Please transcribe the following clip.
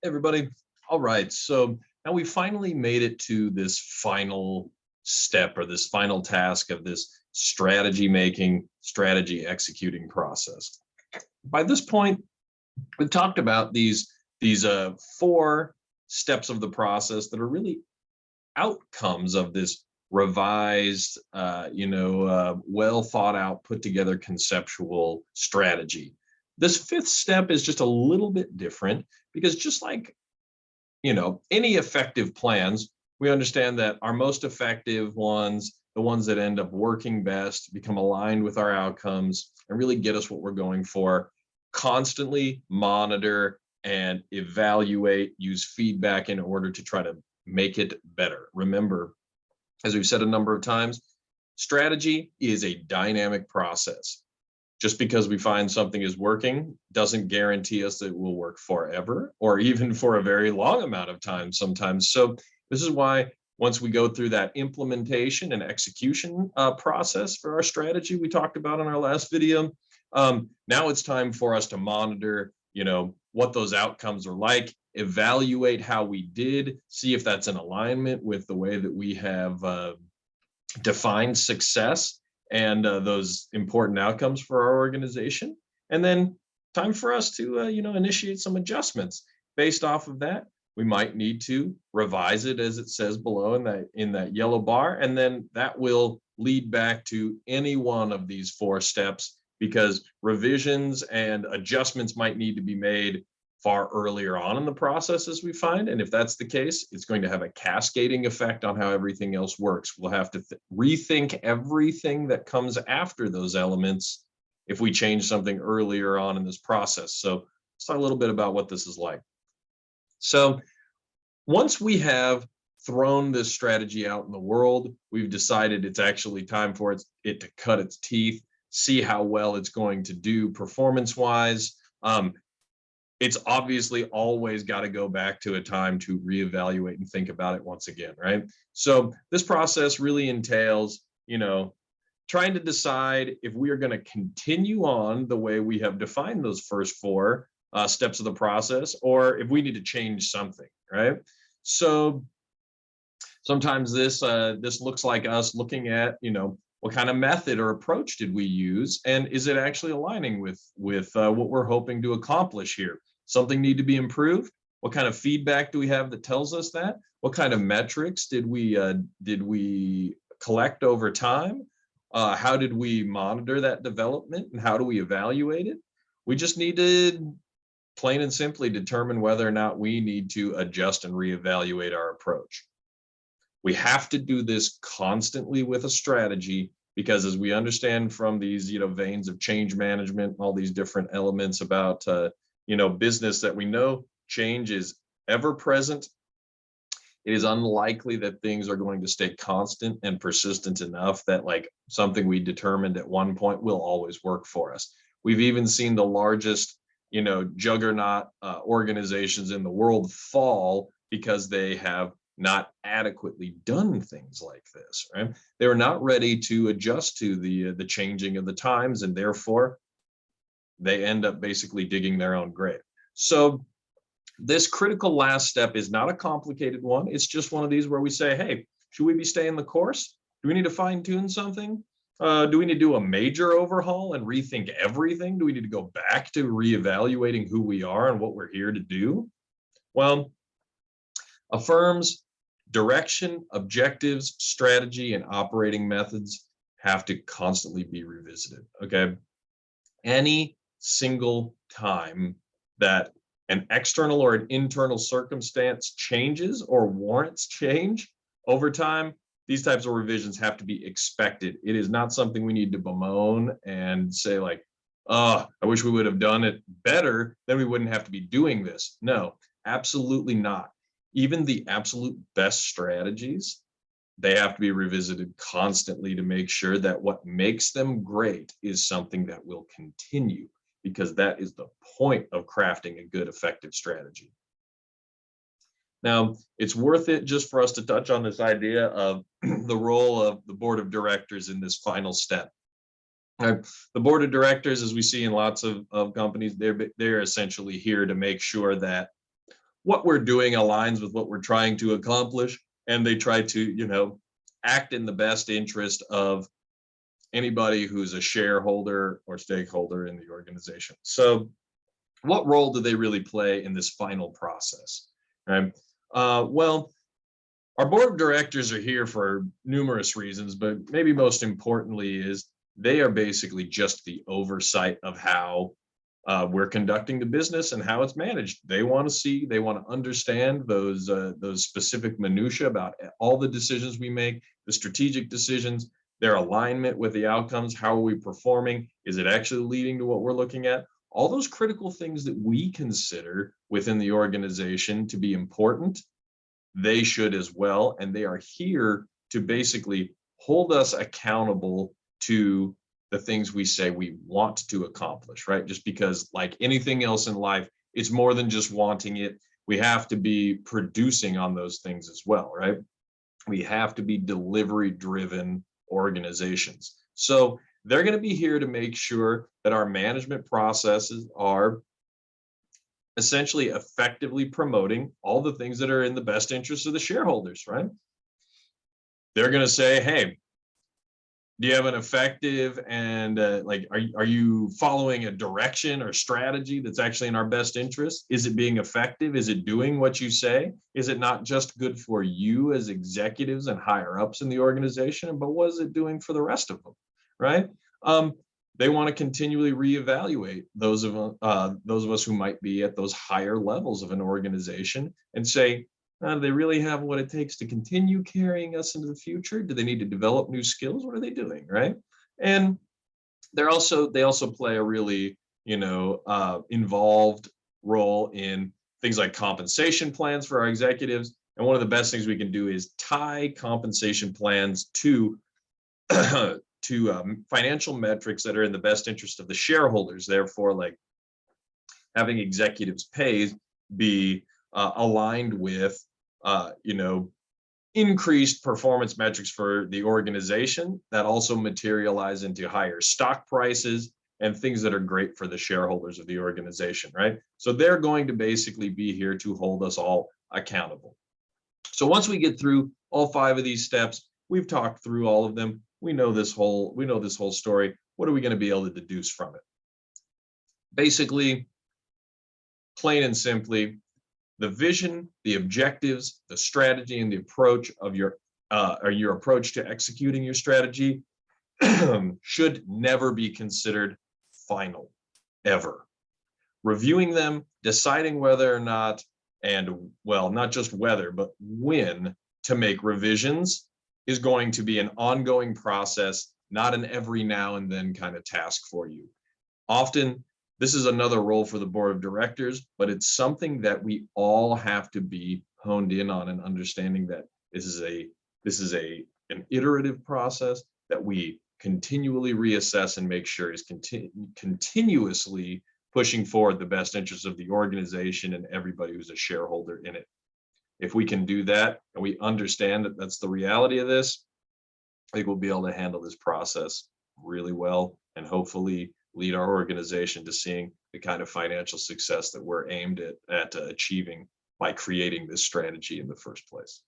Everybody. All right, so now we finally made it to this final step or this final task of this strategy making, strategy executing process. By this point, we've talked about these four steps of the process that are really outcomes of this revised, well thought out, put together conceptual strategy. This fifth step is just a little bit different because just like any effective plans, we understand that our most effective ones, the ones that end up working best, become aligned with our outcomes and really get us what we're going for, constantly monitor and evaluate, use feedback in order to try to make it better. Remember, as we've said a number of times, strategy is a dynamic process. Just because we find something is working doesn't guarantee us that it will work forever or even for a very long amount of time sometimes. So this is why once we go through that implementation and execution process for our strategy we talked about in our last video, now it's time for us to monitor, what those outcomes are like, evaluate how we did, see if that's in alignment with the way that we have defined success and those important outcomes for our organization. And then time for us to, initiate some adjustments. Based off of that, we might need to revise it as it says below in that yellow bar. And then that will lead back to any one of these four steps because revisions and adjustments might need to be made far earlier on in the process as we find. And if that's the case, it's going to have a cascading effect on how everything else works. We'll have to rethink everything that comes after those elements if we change something earlier on in this process. So let's talk a little bit about what this is like. So once we have thrown this strategy out in the world, we've decided it's actually time for it to cut its teeth, see how well it's going to do performance-wise. It's obviously always got to go back to a time to reevaluate and think about it once again, right? So this process really entails, trying to decide if we are going to continue on the way we have defined those first four steps of the process, or if we need to change something, right? So sometimes this looks like us looking at, what kind of method or approach did we use, and is it actually aligning with what we're hoping to accomplish here? Something need to be improved? What kind of feedback do we have that tells us that? What kind of metrics did we collect over time? How did we monitor that development, and how do we evaluate it? We just need to plain and simply determine whether or not we need to adjust and reevaluate our approach. We have to do this constantly with a strategy because as we understand from these, veins of change management, all these different elements about, business that we know change is ever present. It is unlikely that things are going to stay constant and persistent enough that like something we determined at one point will always work for us. We've even seen the largest, juggernaut organizations in the world fall because they have not adequately done things like this, right? They're not ready to adjust to the changing of the times, and therefore they end up basically digging their own grave. So this critical last step is not a complicated one. It's just one of these where we say, hey, should we be staying the course? Do we need to fine tune something? Do we need to do a major overhaul and rethink everything? Do we need to go back to reevaluating who we are and what we're here to do? Well, a firm's direction, objectives, strategy, and operating methods have to constantly be revisited, okay? Any single time that an external or an internal circumstance changes or warrants change over time, these types of revisions have to be expected. It is not something we need to bemoan and say like, oh, I wish we would have done it better, then we wouldn't have to be doing this. No, absolutely not. Even the absolute best strategies, they have to be revisited constantly to make sure that what makes them great is something that will continue, because that is the point of crafting a good, effective strategy. Now, it's worth it just for us to touch on this idea of the role of the board of directors in this final step. The board of directors, as we see in lots of companies, they're essentially here to make sure that what we're doing aligns with what we're trying to accomplish, and they try to, act in the best interest of anybody who's a shareholder or stakeholder in the organization. So what role do they really play in this final process? Right? Well, our board of directors are here for numerous reasons, but maybe most importantly is they are basically just the oversight of how we're conducting the business and how it's managed. They want to see, they want to understand those specific minutia about all the decisions we make, the strategic decisions, their alignment with the outcomes. How are we performing? Is it actually leading to what we're looking at? All those critical things that we consider within the organization to be important, they should as well. And they are here to basically hold us accountable to the things we say we want to accomplish, right? Just because, like anything else in life, it's more than just wanting it. We have to be producing on those things as well, right? We have to be delivery-driven organizations. So they're going to be here to make sure that our management processes are essentially effectively promoting all the things that are in the best interest of the shareholders, right? They're going to say, hey, do you have an effective and are you following a direction or strategy that's actually in our best interest? Is it being effective? Is it doing what you say? Is it not just good for you as executives and higher ups in the organization, but what is it doing for the rest of them, right? They want to continually reevaluate those of us who might be at those higher levels of an organization and say, do they really have what it takes to continue carrying us into the future? Do they need to develop new skills? What are they doing, right? And they also play a really, involved role in things like compensation plans for our executives. And one of the best things we can do is tie compensation plans to financial metrics that are in the best interest of the shareholders. Therefore, like having executives' pay be aligned with increased performance metrics for the organization that also materialize into higher stock prices and things that are great for the shareholders of the organization, right? So they're going to basically be here to hold us all accountable. So once we get through all 5 of these steps, we've talked through all of them. We know this whole story. What are we going to be able to deduce from it? Basically, plain and simply, the vision, the objectives, the strategy, and the approach of your approach to executing your strategy should never be considered final, ever. Reviewing them, deciding whether or not, and well, not just whether, but when to make revisions is going to be an ongoing process, not an every now and then kind of task for you. Often, this is another role for the board of directors, but it's something that we all have to be honed in on, and understanding that this is an iterative process that we continually reassess and make sure is continuously pushing forward the best interests of the organization and everybody who's a shareholder in it. If we can do that and we understand that that's the reality of this, I think we'll be able to handle this process really well and hopefully lead our organization to seeing the kind of financial success that we're aimed at achieving by creating this strategy in the first place.